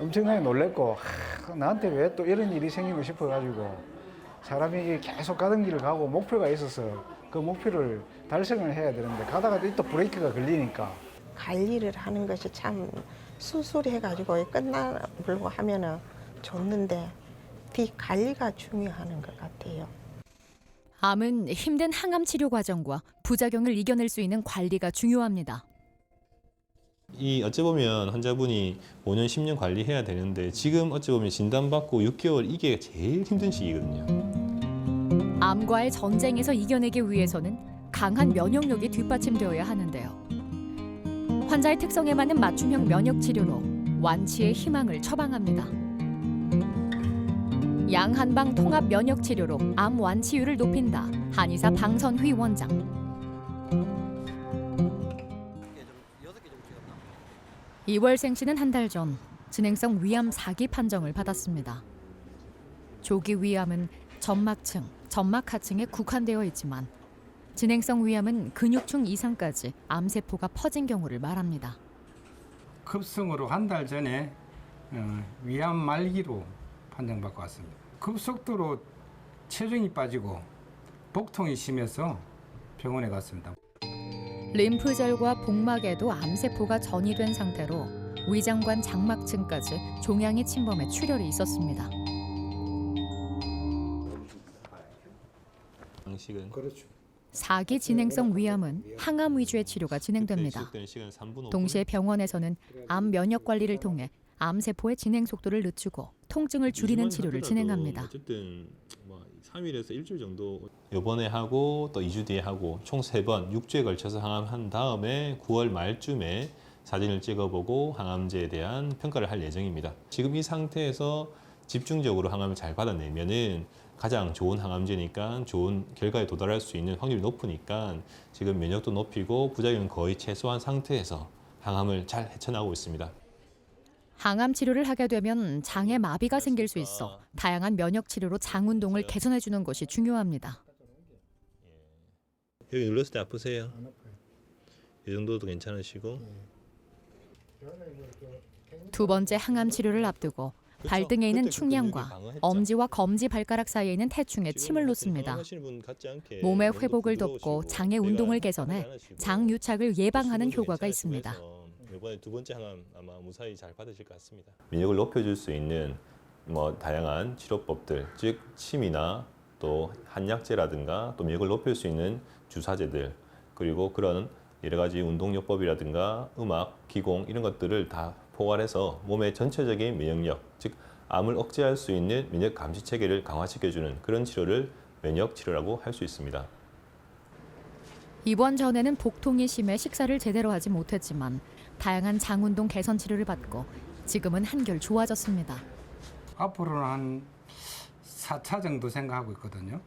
엄청나게 놀랬고 나한테 왜 또 이런 일이 생기고 싶어가지고 사람이 계속 가던 길을 가고 목표가 있어서 그 목표를 달성을 해야 되는데 가다가 또 브레이크가 걸리니까 관리를 하는 것이 참 수술해가지고 끝나려고 하면은 좋는데 뒤 관리가 중요한 것 같아요. 암은 힘든 항암 치료 과정과 부작용을 이겨낼 수 있는 관리가 중요합니다. 이 어찌 보면 환자분이 5년, 10년 관리해야 되는데 지금 어찌 보면 진단받고 6개월 이게 제일 힘든 시기거든요. 암과의 전쟁에서 이겨내기 위해서는 강한 면역력이 뒷받침되어야 하는데요. 환자의 특성에 맞는 맞춤형 면역 치료로 완치의 희망을 처방합니다. 양한방 통합 면역 치료로 암 완치율을 높인다. 한의사 방선휘 원장. 이월생 씨는 한 달 전 진행성 위암 4기 판정을 받았습니다. 조기 위암은 점막층, 점막하층에 국한되어 있지만 진행성 위암은 근육층 이상까지 암세포가 퍼진 경우를 말합니다. 급성으로 한 달 전에 위암 말기로 판정받고 왔습니다. 급속도로 체중이 빠지고 복통이 심해서 병원에 갔습니다. 림프절과 복막에도 암세포가 전이된 상태로 위장관 장막층까지 종양이 침범해 출혈이 있었습니다. 방식은 그렇죠. 4기 진행성 위암은 항암 위주의 치료가 진행됩니다. 동시에 병원에서는 암 면역 관리를 통해 암세포의 진행 속도를 늦추고 통증을 줄이는 치료를 진행합니다. 어쨌든 3일에서 일주일 정도 이번에 하고 또 2주 뒤에 하고 총 3번 6주에 걸쳐서 항암한 다음에 9월 말쯤에 사진을 찍어보고 항암제에 대한 평가를 할 예정입니다. 지금 이 상태에서 집중적으로 항암을 잘 받아내면은 가장 좋은 항암제니까 좋은 결과에 도달할 수 있는 확률이 높으니까 지금 면역도 높이고 부작용은 거의 최소한 상태에서 항암을 잘 헤쳐나가고 있습니다. 항암 치료를 하게 되면 장에 마비가 생길 수 있어 다양한 면역 치료로 장 운동을 개선해 주는 것이 중요합니다. 여기 눌렀을 때 아프세요? 안 아파요. 이 정도도 괜찮으시고. 두 번째 항암 치료를 앞두고 발등에 있는 충량과 엄지와 검지 발가락 사이에 있는 태충에 침을 놓습니다. 몸의 회복을 돕고 장의 운동을 개선해 장 유착을 예방하는 효과가 있습니다. 이번에 두 번째 항암 아마 무사히 잘 받으실 것 같습니다. 면역을 높여줄 수 있는 다양한 치료법들, 즉 침이나 또 한약제라든가 또 면역을 높일 수 있는 주사제들 그리고 그런 여러 가지 운동요법이라든가 음악, 기공 이런 것들을 다 포괄해서 몸의 전체적인 면역력, 즉 암을 억제할 수 있는 면역 감시 체계를 강화시켜주는 그런 치료를 면역 치료라고 할 수 있습니다. 입원 전에는 복통이 심해 식사를 제대로 하지 못했지만 다양한 장 운동 개선 치료를 받고 지금은 한결 좋아졌습니다. 앞으로는 한 4차 정도 생각하고 있거든요.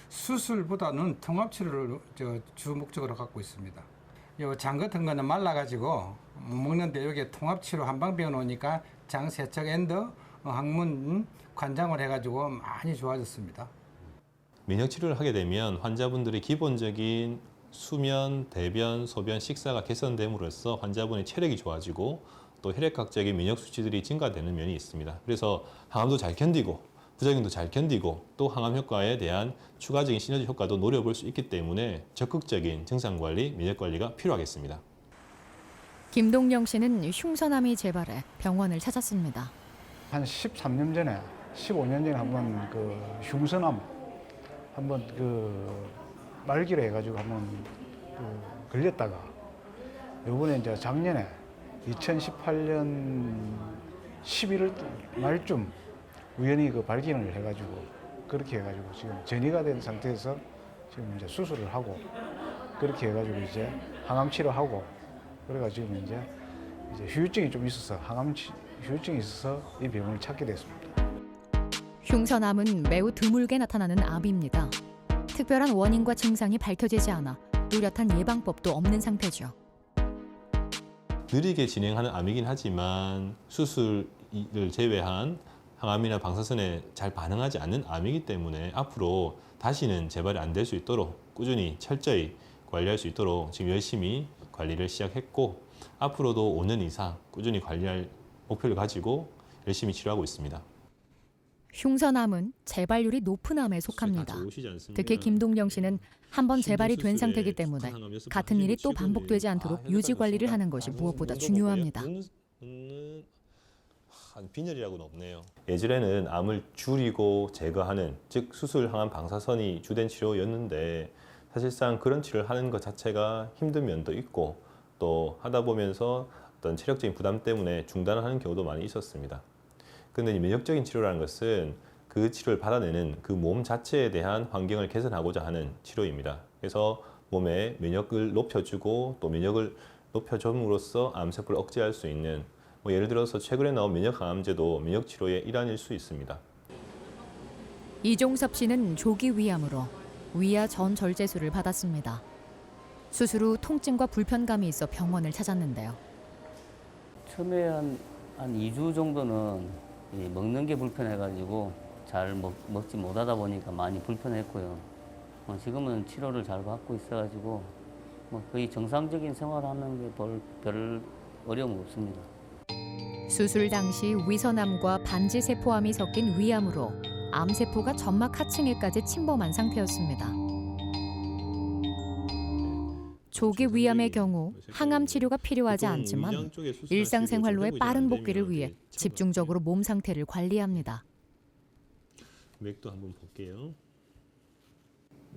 수술보다는 통합치료를 주 목적으로 갖고 있습니다. 요 장 같은 거는 말라가지고 못 먹는데 여기 통합치료 한방 배워 놓으니까 장 세척 앤더 항문 관장을 해가지고 많이 좋아졌습니다. 면역 치료를 하게 되면 환자분들의 기본적인 수면, 대변, 소변, 식사가 개선됨으로써 환자분의 체력이 좋아지고 또 혈액학적인 면역 수치들이 증가되는 면이 있습니다. 그래서 항암도 잘 견디고 부작용도 잘 견디고 또 항암 효과에 대한 추가적인 시너지 효과도 노려볼 수 있기 때문에 적극적인 증상관리, 면역관리가 필요하겠습니다. 김동영 씨는 흉선암이 재발해 병원을 찾았습니다. 한 13년 전에 15년 전에 한번 그 흉선암 한번 그 말기로 해가지고 한번 그 걸렸다가 요번에 이제 작년에 2018년 11월 말쯤 우연히 그 발견을 해가지고 그렇게 해가지고 지금 전이가 된 상태에서 지금 이제 수술을 하고 그렇게 해가지고 이제 항암 치료하고 그래가지고 지금 이제 후유증이 좀 있어서 후유증이 있어서 이 병원을 찾게 됐습니다. 흉선암은 매우 드물게 나타나는 암입니다. 특별한 원인과 증상이 밝혀지지 않아 뚜렷한 예방법도 없는 상태죠. 느리게 진행하는 암이긴 하지만 수술을 제외한 항암이나 방사선에 잘 반응하지 않는 암이기 때문에 앞으로 다시는 재발이 안 될 수 있도록 꾸준히 철저히 관리할 수 있도록 지금 열심히 관리를 시작했고 앞으로도 5년 이상 꾸준히 관리할 목표를 가지고 열심히 치료하고 있습니다. 흉선암은 재발률이 높은 암에 속합니다. 특히 김동영 씨는 한번 재발이 된 상태이기 때문에 같은 일이 또 반복되지 않도록 유지 관리를 하는 것이 무엇보다 중요합니다. 빈혈이라고는 없네요. 예전에는 암을 줄이고 제거하는, 즉 수술 항암 방사선이 주된 치료였는데 사실상 그런 치료를 하는 것 자체가 힘든 면도 있고 또 하다 보면서 어떤 체력적인 부담 때문에 중단하는 경우도 많이 있었습니다. 그런데 이 면역적인 치료라는 것은 그 치료를 받아내는 그 몸 자체에 대한 환경을 개선하고자 하는 치료입니다. 그래서 몸의 면역을 높여주고 또 면역을 높여줌으로써 암세포를 억제할 수 있는, 예를 들어서 최근에 나온 면역항암제도 면역치료의 일환일 수 있습니다. 이종섭 씨는 조기 위암으로 위아 전절제술을 받았습니다. 수술 후 통증과 불편감이 있어 병원을 찾았는데요. 처음에 한 2주 정도는 먹는 게 불편해가지고 잘 먹지 못하다 보니까 많이 불편했고요. 지금은 치료를 잘 받고 있어가지고 거의 정상적인 생활하는 게 별 어려움 없습니다. 수술 당시 위선암과 반지세포암이 섞인 위암으로 암세포가 점막 하층에까지 침범한 상태였습니다. 조기 위암의 경우 항암 치료가 필요하지 않지만 일상생활로의 빠른 복귀를 위해 집중적으로 몸 상태를 관리합니다. 맥도 한번 볼게요.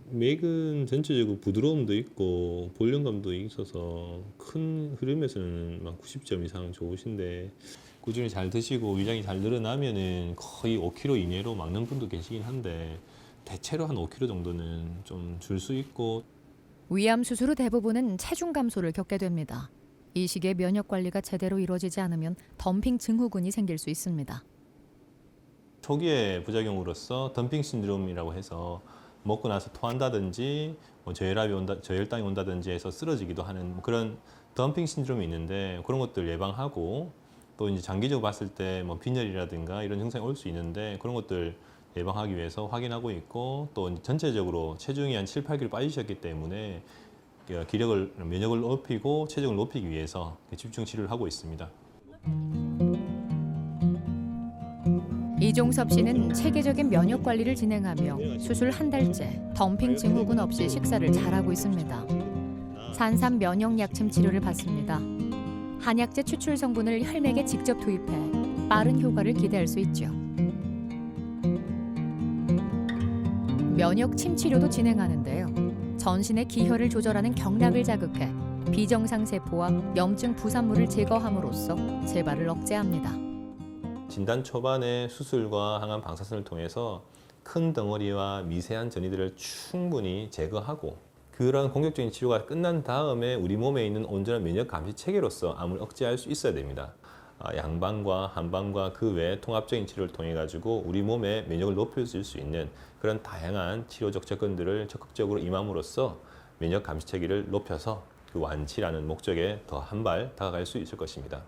맥은 전체적으로 부드러움도 있고 볼륨감도 있어서 큰 흐름에서는 90점 이상 좋으신데 꾸준히 잘 드시고 위장이 잘 늘어나면은 거의 5kg 이내로 막는 분도 계시긴 한데 대체로 한 5kg 정도는 좀 줄 수 있고. 위암 수술 후 대부분은 체중 감소를 겪게 됩니다. 이 시기에 면역 관리가 제대로 이루어지지 않으면 덤핑 증후군이 생길 수 있습니다. 초기의 부작용으로서 덤핑 신드롬이라고 해서 먹고 나서 토한다든지 저혈당이 온다든지 해서 쓰러지기도 하는 그런 덤핑 신드롬이 있는데 그런 것들 예방하고 또 이제 장기적으로 봤을 때 빈혈이라든가 이런 증상이 올 수 있는데 그런 것들 예방하기 위해서 확인하고 있고 또 전체적으로 체중이 한 7, 8kg 빠지셨기 때문에 면역을 높이고 체중을 높이기 위해서 집중 치료를 하고 있습니다. 이종섭 씨는 체계적인 면역 관리를 진행하며 수술 한 달째 덤핑 증후군 없이 식사를 잘하고 있습니다. 산삼 면역 약침 치료를 받습니다. 한약재 추출 성분을 혈맥에 직접 투입해 빠른 효과를 기대할 수 있죠. 면역 침 치료도 진행하는데요. 전신의 기혈을 조절하는 경락을 자극해 비정상 세포와 염증 부산물을 제거함으로써 재발을 억제합니다. 진단 초반에 수술과 항암 방사선을 통해서 큰 덩어리와 미세한 전이들을 충분히 제거하고 그런 공격적인 치료가 끝난 다음에 우리 몸에 있는 온전한 면역 감시 체계로서 암을 억제할 수 있어야 됩니다. 양방과 한방과 그 외 통합적인 치료를 통해 가지고 우리 몸의 면역을 높여줄 수 있는 그런 다양한 치료적 접근들을 적극적으로 임함으로써 면역 감시 체계를 높여서 그 완치라는 목적에 더 한 발 다가갈 수 있을 것입니다.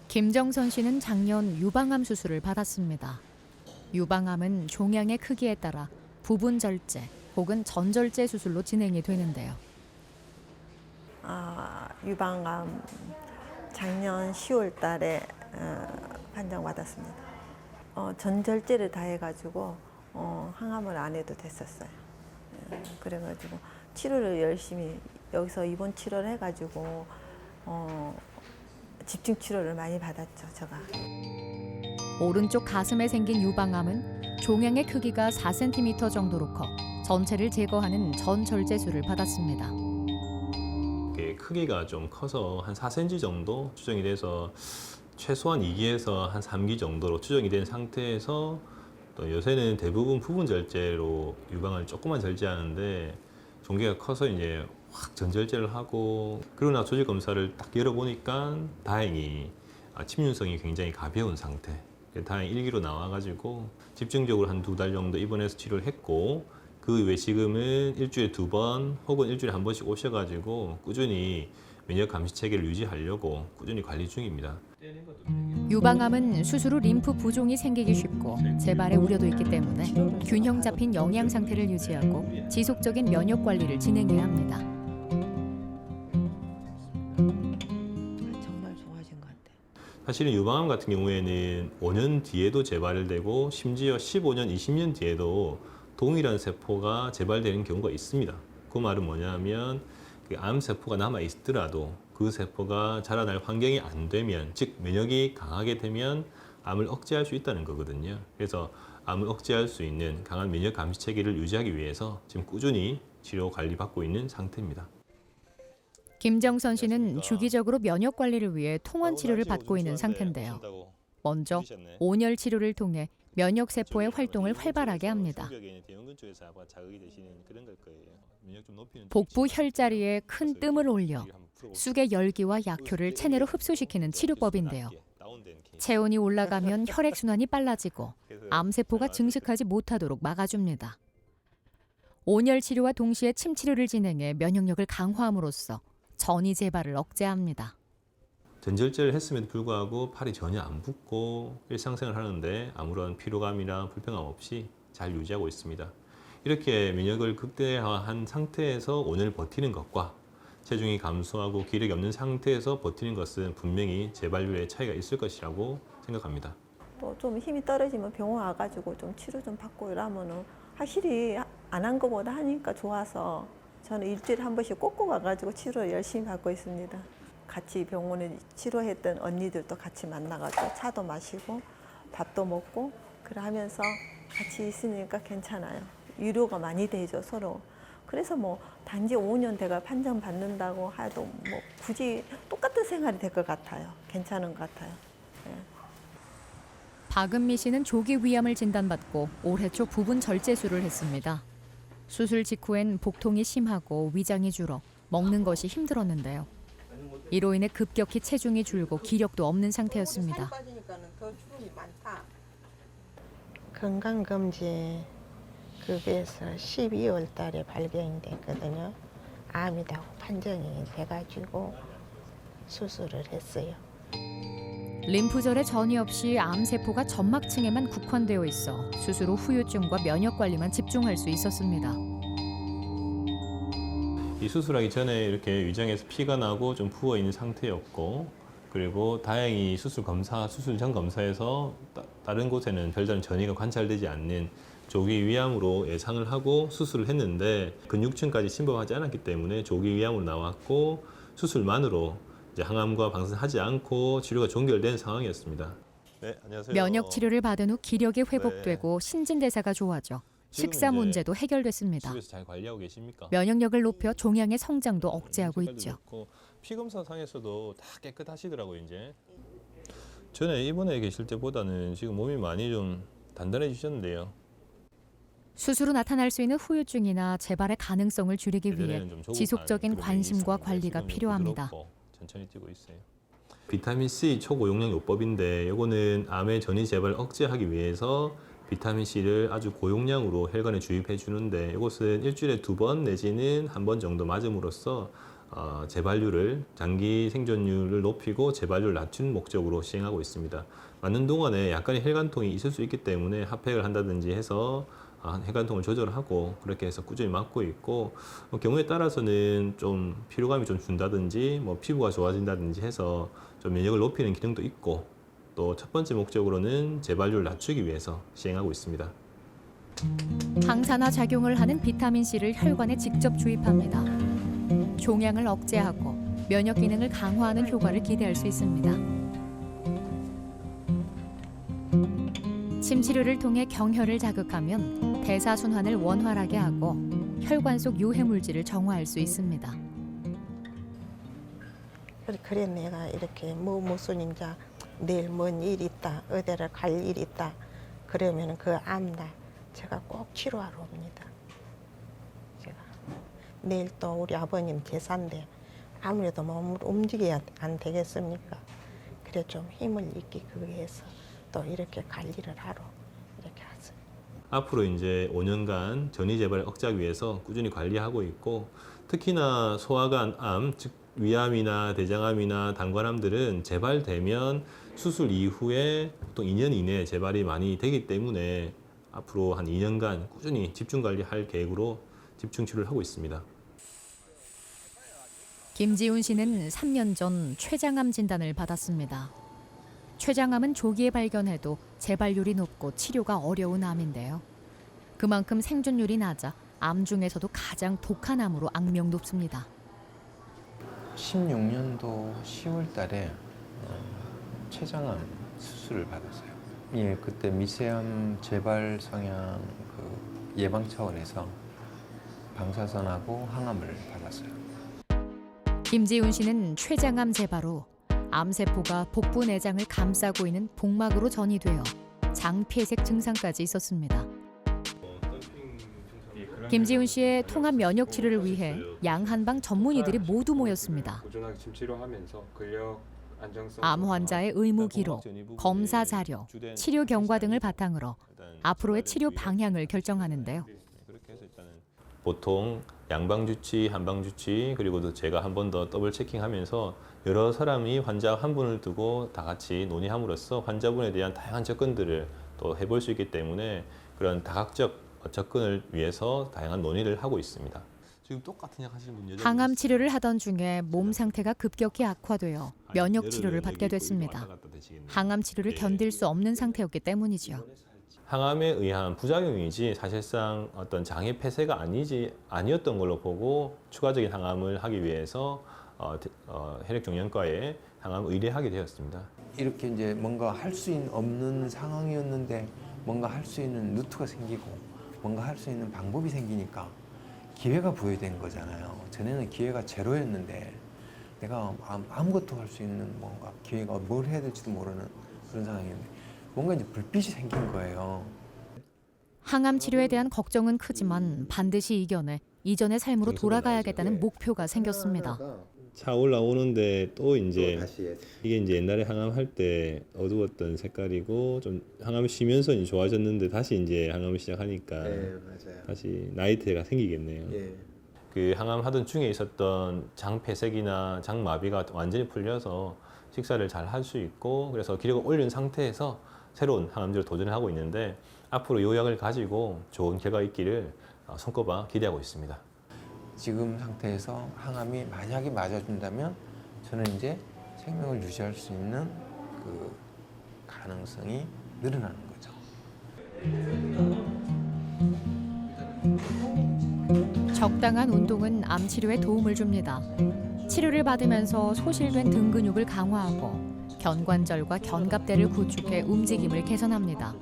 김정선 씨는 작년 유방암 수술을 받았습니다. 유방암은 종양의 크기에 따라 부분 절제 혹은 전절제 수술로 진행이 되는데요. 유방암 작년 10월 달에 판정받았습니다. 전절제를 다 해가지고 항암을 안 해도 됐었어요. 그래가지고 치료를 열심히 여기서 입원 치료를 해가지고 집중 치료를 많이 받았죠, 제가. 오른쪽 가슴에 생긴 유방암은 종양의 크기가 4cm 정도로 커 전체를 제거하는 전절제술을 받았습니다. 크기가 좀 커서 한 4cm 정도 추정이 돼서 최소한 2기에서 한 3기 정도로 추정이 된 상태에서 또 요새는 대부분 부분 절제로 유방을 조금만 절제하는데 종괴가 커서 이제 확 전절제를 하고 그러고 나서 조직 검사를 딱 열어보니까 다행히 침윤성이 굉장히 가벼운 상태. 다행히 1기로 나와가지고 집중적으로 한 2달 정도 입원해서 치료를 했고 그 외에 지금은 일주일에 2번 혹은 일주일에 1번씩 오셔가지고 꾸준히 면역 감시 체계를 유지하려고 꾸준히 관리 중입니다. 유방암은 수술 후 림프 부종이 생기기 쉽고 재발의 우려도 있기 때문에 균형 잡힌 영양 상태를 유지하고 지속적인 면역 관리를 진행해야 합니다. 정말 좋아진 것 같아요. 사실은 유방암 같은 경우에는 5년 뒤에도 재발되고 심지어 15년, 20년 뒤에도 동일한 세포가 재발되는 경우가 있습니다. 그 말은 뭐냐면 그 암 세포가 남아 있더라도 그 세포가 자라날 환경이 안 되면, 즉 면역이 강하게 되면 암을 억제할 수 있다는 거거든요. 그래서 암을 억제할 수 있는 강한 면역 감시 체계를 유지하기 위해서 지금 꾸준히 치료 관리 받고 있는 상태입니다. 김정선 씨는 주기적으로 면역 관리를 위해 통원 치료를 받고 있는 상태인데요. 먼저 온열 치료를 통해 면역 세포의 활동을 활발하게 합니다. 복부 혈자리에 큰 뜸을 올려 쑥의 열기와 약효를 체내로 흡수시키는 치료법인데요. 체온이 올라가면 혈액순환이 빨라지고 암세포가 증식하지 못하도록 막아줍니다. 온열 치료와 동시에 침 치료를 진행해 면역력을 강화함으로써 전이 재발을 억제합니다. 전절제를 했음에도 불구하고 팔이 전혀 안 붓고 일상생활을 하는데 아무런 피로감이나 불편함 없이 잘 유지하고 있습니다. 이렇게 면역을 극대화한 상태에서 5년을 버티는 것과 체중이 감소하고 기력이 없는 상태에서 버티는 것은 분명히 재발률의 차이가 있을 것이라고 생각합니다. 또 좀 힘이 떨어지면 병원 와가지고 좀 치료 좀 받고 이러면은 확실히 안 한 것보다 하니까 좋아서 저는 일주일에 한 번씩 꼭꼭 와가지고 치료 열심히 받고 있습니다. 같이 병원에 치료했던 언니들도 같이 만나가지고 차도 마시고 밥도 먹고 그래 하면서 같이 있으니까 괜찮아요. 위로가 많이 되죠, 서로. 그래서 뭐 단지 5년 돼가 판정 받는다고 해도 뭐 굳이 똑같은 생활이 될 것 같아요. 괜찮은 것 같아요. 네. 박은미 씨는 조기 위암을 진단받고 올해 초 부분 절제술을 했습니다. 수술 직후엔 복통이 심하고 위장이 줄어 먹는 것이 힘들었는데요. 이로 인해 급격히 체중이 줄고 기력도 없는 상태였습니다. 건강검진 급에서 12월 달에 발견이 됐거든요. 암이라고 판정이 돼가지고 수술을 했어요. 림프절에 전이 없이 암세포가 점막층에만 국한되어 있어 수술 후 후유증과 면역 관리만 집중할 수 있었습니다. 이 수술하기 전에 이렇게 위장에서 피가 나고 좀 부어 있는 상태였고, 그리고 다행히 수술 전 검사에서 다른 곳에는 별다른 전이가 관찰되지 않는 조기 위암으로 예상을 하고 수술을 했는데 근육층까지 침범하지 않았기 때문에 조기 위암으로 나왔고 수술만으로 이제 항암과 방사선하지 않고 치료가 종결된 상황이었습니다. 네, 안녕하세요. 면역 치료를 받은 후 기력이 회복되고 신진대사가 좋아져 식사 문제도 해결됐습니다. 집에서 잘 관리하고 계십니까? 면역력을 높여 종양의 성장도 억제하고 있죠. 피 검사 상에서도 다 깨끗하시더라고요. 이제 전에 입원해 계실 때보다는 지금 몸이 많이 좀 단단해지셨는데요. 수술 후 나타날 수 있는 후유증이나 재발의 가능성을 줄이기 위해 지속적인 관심과 관리가 필요합니다. 천천히 뛰고 있어요. 비타민 C 초고용량 요법인데 이거는 암의 전이 재발 억제하기 위해서 비타민 C를 아주 고용량으로 혈관에 주입해 주는데 이것은 일주일에 2번 내지는 1번 정도 맞음으로써 재발률을 장기 생존율을 높이고 재발률을 낮추는 목적으로 시행하고 있습니다. 맞는 동안에 약간의 혈관통이 있을 수 있기 때문에 핫팩을 한다든지 해서 혈관통을 조절하고 그렇게 해서 꾸준히 맞고 있고, 경우에 따라서는 좀 피로감이 좀 준다든지 뭐 피부가 좋아진다든지 해서 좀 면역을 높이는 기능도 있고, 또 첫 번째 목적으로는 재발률을 낮추기 위해서 시행하고 있습니다. 항산화 작용을 하는 비타민 C를 혈관에 직접 주입합니다. 종양을 억제하고 면역 기능을 강화하는 효과를 기대할 수 있습니다. 침 치료를 통해 경혈을 자극하면 대사 순환을 원활하게 하고 혈관 속 유해 물질을 정화할 수 있습니다. 그래 내가 이렇게 무슨 이제 내일 뭔 일 있다, 어디를 갈 일 있다 그러면 그 암날 제가 꼭 치료하러 옵니다. 제가 내일 또 우리 아버님 제사인데 아무래도 몸을 움직여야 안 되겠습니까? 그래 좀 힘을 잃기 위해서 또 이렇게 관리를 하러 이렇게 왔어요. 앞으로 이제 5년간 전이 재발을 억제하기 위해서 꾸준히 관리하고 있고, 특히나 소화관 암, 즉 위암이나 대장암이나 당관암들은 재발되면 수술 이후에 보통 2년 이내에 재발이 많이 되기 때문에 앞으로 한 2년간 꾸준히 집중 관리할 계획으로 집중 치료를 하고 있습니다. 김지훈 씨는 3년 전 췌장암 진단을 받았습니다. 췌장암은 조기에 발견해도 재발률이 높고 치료가 어려운 암인데요. 그만큼 생존율이 낮아 암 중에서도 가장 독한 암으로 악명 높습니다. 16년도 10월 달에 췌장암 수술을 받았어요. 예, 그때 미세암 재발 성향 예방 차원에서 방사선하고 항암을 받았어요. 김지훈 씨는 췌장암 재발 후 암세포가 복부 내장을 감싸고 있는 복막으로 전이되어 장폐색 증상까지 있었습니다. 김지훈 씨의 통합 면역 치료를 위해 양한방 전문의들이 모두 모였습니다. 꾸준하게 침 치료하면서 근력 안정성, 암 환자의 의무 기록, 검사 자료, 치료 경과 등을 바탕으로 앞으로의 치료 방향을 결정하는데요. 그렇게 해서 일단은 보통 양방 주치, 한방 주치, 그리고 또 제가 한 번 더 더블 체킹하면서 여러 사람이 환자 한 분을 두고 다 같이 논의함으로써 환자분에 대한 다양한 접근들을 또 해볼 수 있기 때문에 그런 다각적 접근을 위해서 다양한 논의를 하고 있습니다. 지금 똑같은 약 하시는 분 여자분 항암 치료를 하던 중에 몸 상태가 급격히 악화되어 면역 치료를 받게 됐습니다. 항암 치료를 견딜 수 없는 상태였기 때문이죠. 항암에 의한 부작용이지 사실상 어떤 장애 폐쇄가 아니었던 걸로 보고 추가적인 항암을 하기 위해서 혈액종양과에 항암 의뢰하게 되었습니다. 이렇게 이제 뭔가 할 수 없는 상황이었는데 뭔가 할 수 있는 루트가 생기고 뭔가 할 수 있는 방법이 생기니까 기회가 부여된 거잖아요. 전에는 기회가 제로였는데 내가 아무것도 할 수 있는 뭔가 기회가 뭘 해야 될지도 모르는 그런 상황이었는데 뭔가 이제 불빛이 생긴 거예요. 항암 치료에 대한 걱정은 크지만 반드시 이겨내 이전의 삶으로 돌아가야겠다는 목표가 생겼습니다. 차 올라오는데 또 이제 이게 이제 옛날에 항암할 때 어두웠던 색깔이고 좀 항암 쉬면서 이제 좋아졌는데 다시 이제 항암을 시작하니까 다시 나이테가 생기겠네요. 그 항암 하던 중에 있었던 장 폐색이나 장 마비가 완전히 풀려서 식사를 잘 할 수 있고 그래서 기력을 올린 상태에서 새로운 항암제를 도전하고 있는데 앞으로 이 약을 가지고 좋은 결과 있기를 손꼽아 기대하고 있습니다. 지금 상태에서 항암이 만약에 맞아준다면 저는 이제 생명을 유지할 수 있는 그 가능성이 늘어나는 거죠. 적당한 운동은 암 치료에 도움을 줍니다. 치료를 받으면서 소실된 등 근육을 강화하고 견관절과 견갑대를 구축해 움직임을 개선합니다.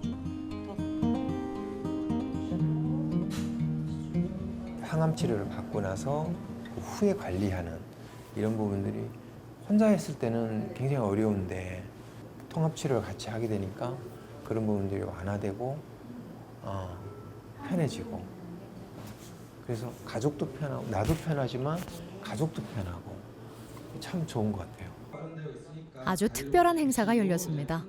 항암 치료를 받고 나서 그 후에 관리하는 이런 부분들이 혼자 했을 때는 굉장히 어려운데 통합 치료를 같이 하게 되니까 그런 부분들이 완화되고 편해지고 그래서 가족도 편하고 나도 편하지만 가족도 편하고 참 좋은 것 같아요. 아주 특별한 행사가 열렸습니다.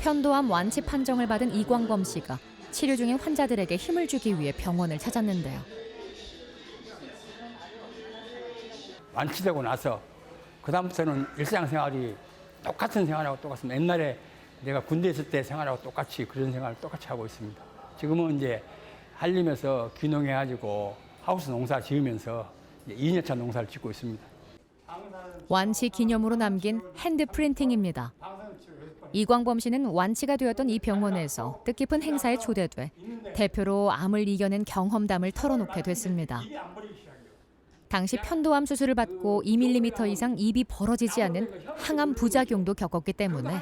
편도암 완치 판정을 받은 이광범 씨가 치료 중인 환자들에게 힘을 주기 위해 병원을 찾았는데요. 완치되고 나서 그다음부터는 일상생활이 똑같은 생활하고 똑같습니다. 옛날에 내가 군대 있을 때 생활하고 똑같이 그런 생활을 똑같이 하고 있습니다. 지금은 이제 한림에서 귀농해가지고 하우스 농사 지으면서 이제 2년차 농사를 짓고 있습니다. 완치 기념으로 남긴 핸드 프린팅입니다. 이광범 씨는 완치가 되었던 이 병원에서 뜻깊은 행사에 초대돼 대표로 암을 이겨낸 경험담을 털어놓게 됐습니다. 당시 편도암 수술을 받고 2mm 이상 입이 벌어지지 않는 항암 부작용도 겪었기 때문에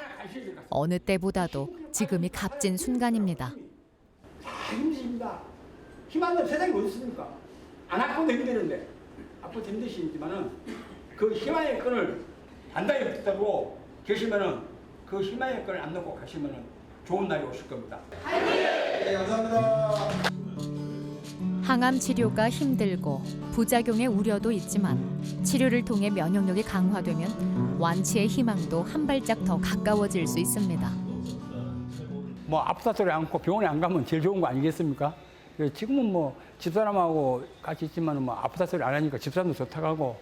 어느 때보다도 지금이 값진 순간입니다. 힘드십니다. 힘한 놈 세상에 어디 있습니까? 안 아프면 힘드는데 아프면 힘드시지만은 그 희망의 끈을 단단히 붙잡고 계시면은 그 희망의 끈을 안 놓고 가시면은 좋은 날이 오실 겁니다. 네, 감사합니다. 항암 치료가 힘들고 부작용의 우려도 있지만 치료를 통해 면역력이 강화되면 완치의 희망도 한 발짝 더 가까워질 수 있습니다. 뭐 아프다 소리 않고 병원에 안 가면 제일 좋은 거 아니겠습니까? 지금은 뭐 집사람하고 같이 있지만 뭐 아프다 소리 안 하니까 집사람도 좋다고 하고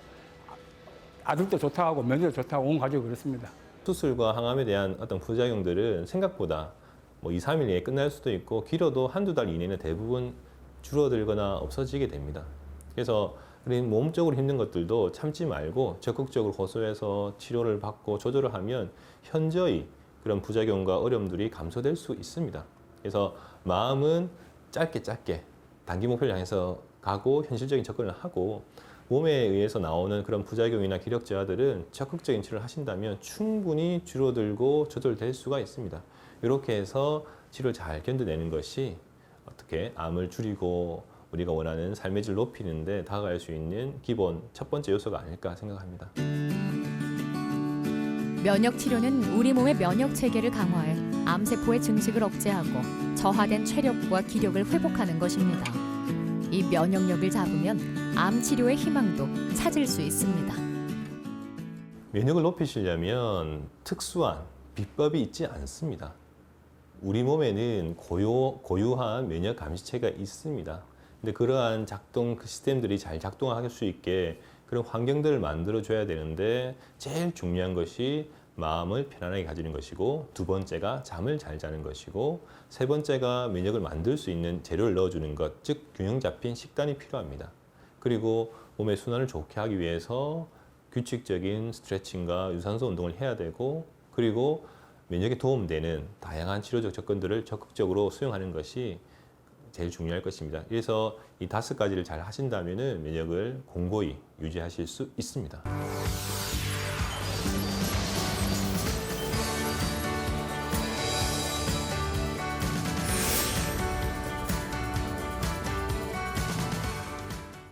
아들도 좋다고 며느리도 좋다고 온 가족이 그렇습니다. 수술과 항암에 대한 어떤 부작용들은 생각보다 뭐 2, 3일 내에 끝날 수도 있고 길어도 한두 달 이내는 대부분 줄어들거나 없어지게 됩니다. 그래서 우리 몸적으로 힘든 것들도 참지 말고 적극적으로 호소해서 치료를 받고 조절을 하면 현저히 그런 부작용과 어려움들이 감소될 수 있습니다. 그래서 마음은 짧게 단기 목표를 향해서 가고 현실적인 접근을 하고 몸에 의해서 나오는 그런 부작용이나 기력 저하들은 적극적인 치료를 하신다면 충분히 줄어들고 조절될 수가 있습니다. 이렇게 해서 치료를 잘 견뎌내는 것이 어떻게 암을 줄이고 우리가 원하는 삶의 질을 높이는 데 다가갈 수 있는 기본 첫 번째 요소가 아닐까 생각합니다. 면역 치료는 우리 몸의 면역 체계를 강화해 암세포의 증식을 억제하고 저하된 체력과 기력을 회복하는 것입니다. 이 면역력을 잡으면 암 치료의 희망도 찾을 수 있습니다. 면역을 높이시려면 특수한 비법이 있지 않습니다. 우리 몸에는 고유한 면역 감시체가 있습니다. 근데 그러한 작동 시스템들이 잘 작동할 수 있게 그런 환경들을 만들어 줘야 되는데 제일 중요한 것이 마음을 편안하게 가지는 것이고 두 번째가 잠을 잘 자는 것이고 세 번째가 면역을 만들 수 있는 재료를 넣어주는 것, 즉 균형 잡힌 식단이 필요합니다. 그리고 몸의 순환을 좋게 하기 위해서 규칙적인 스트레칭과 유산소 운동을 해야 되고 그리고 면역에 도움되는 다양한 치료적 접근들을 적극적으로 수용하는 것이 제일 중요할 것입니다. 그래서 이 5가지를 잘 하신다면 면역을 공고히 유지하실 수 있습니다.